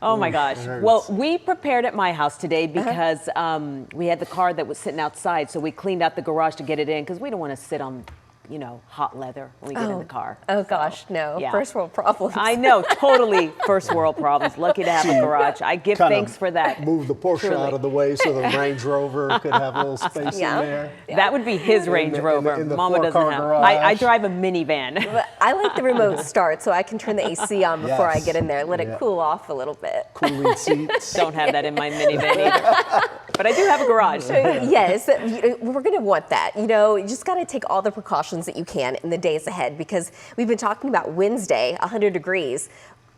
Oh my gosh. Well, we prepared at my house today because we had the car that was sitting outside, so we cleaned out the garage to get it in because we don't want to sit on, you know, hot leather when we get in the car. Oh gosh, no. Yeah. First world problems. I know, totally first world problems. Lucky to have a garage. I give thanks for that. Move the Porsche out of the way so the Range Rover could have a little space in there. That would be his Range Rover. In the Mama doesn't have. I drive a minivan. But I like the remote start so I can turn the AC on before I get in there. Let it cool off a little bit. Cooling seats. Don't have that in my minivan either. But I do have a garage. Yes, we're going to want that. You know, you just got to take all the precautions that you can in the days ahead because we've been talking about Wednesday, 100 degrees,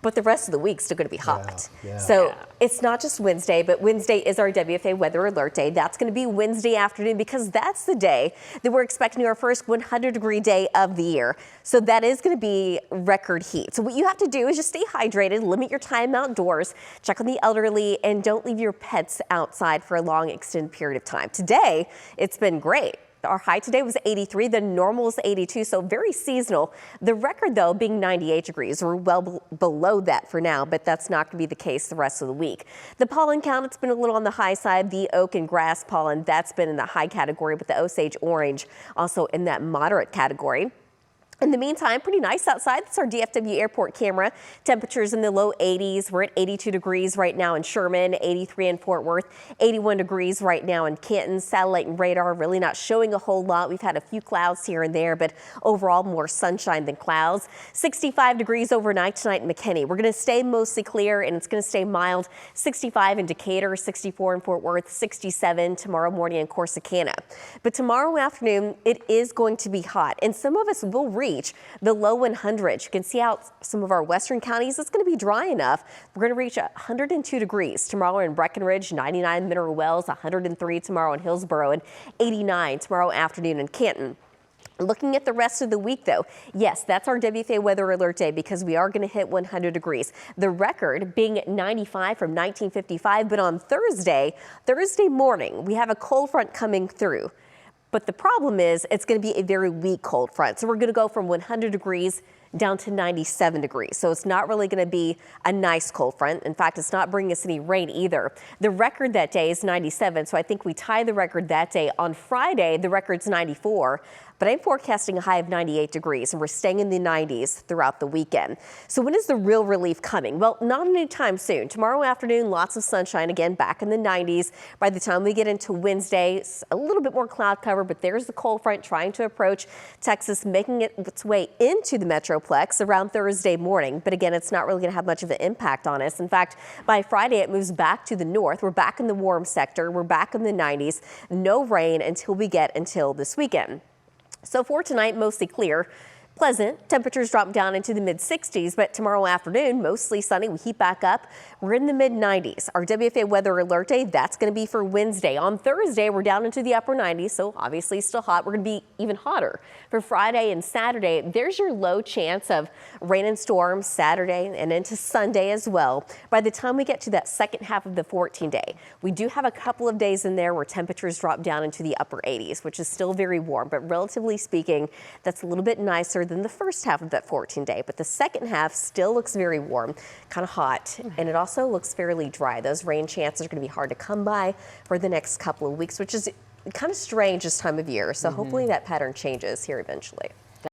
but the rest of the week's still going to be hot. So it's not just Wednesday, but Wednesday is our WFA Weather Alert Day. That's going to be Wednesday afternoon because that's the day that we're expecting our first 100-degree day of the year. So that is going to be record heat. So what you have to do is just stay hydrated, limit your time outdoors, check on the elderly, and don't leave your pets outside for a long extended period of time. Today, it's been great. Our high today was 83, the normal is 82, so very seasonal. The record, though, being 98 degrees. We're well below that for now, but that's not going to be the case the rest of the week. The pollen count, it's been a little on the high side. The oak and grass pollen, that's been in the high category, but the Osage orange also in that moderate category. In the meantime, pretty nice outside. That's our DFW airport camera. Temperatures in the low 80s. We're at 82 degrees right now in Sherman, 83 in Fort Worth, 81 degrees right now in Canton. Satellite and radar really not showing a whole lot. We've had a few clouds here and there, but overall more sunshine than clouds. 65 degrees overnight tonight in McKinney. We're going to stay mostly clear and it's going to stay mild. 65 in Decatur, 64 in Fort Worth, 67 tomorrow morning in Corsicana. But tomorrow afternoon, it is going to be hot and some of us will reach the low 100s. You can see out some of our western counties. It's going to be dry enough. We're going to reach 102 degrees tomorrow in Breckenridge, 99 Mineral Wells, 103 tomorrow in Hillsborough, and 89 tomorrow afternoon in Canton. Looking at the rest of the week, though, yes, that's our WFA Weather Alert Day because we are going to hit 100 degrees. The record being 95 from 1955, but on Thursday morning, we have a cold front coming through. But the problem is it's going to be a very weak cold front. So we're going to go from 100 degrees down to 97 degrees. So it's not really going to be a nice cold front. In fact, it's not bringing us any rain either. The record that day is 97. So I think we tie the record that day. On Friday, the record's 94. But I'm forecasting a high of 98 degrees and we're staying in the 90s throughout the weekend. So when is the real relief coming? Well, not anytime soon. Tomorrow afternoon, lots of sunshine again, back in the 90s. By the time we get into Wednesday, it's a little bit more cloud cover, but there's the cold front trying to approach Texas, making its way into the Metroplex around Thursday morning. But again, it's not really going to have much of an impact on us. In fact, by Friday, it moves back to the north. We're back in the warm sector. We're back in the 90s. No rain until this weekend. So for tonight, mostly clear. Pleasant. Temperatures drop down into the mid-60s, but tomorrow afternoon, mostly sunny. We heat back up. We're in the mid-90s. Our WFA Weather Alert Day, that's going to be for Wednesday. On Thursday, we're down into the upper 90s, so obviously still hot. We're going to be even hotter. For Friday and Saturday, there's your low chance of rain and storms Saturday and into Sunday as well. By the time we get to that second half of the 14-day, we do have a couple of days in there where temperatures drop down into the upper 80s, which is still very warm, but relatively speaking, that's a little bit nicer than the first half of that 14-day, but the second half still looks very warm, kind of hot, and it also looks fairly dry. Those rain chances are going to be hard to come by for the next couple of weeks, which is kind of strange this time of year. So hopefully that pattern changes here eventually.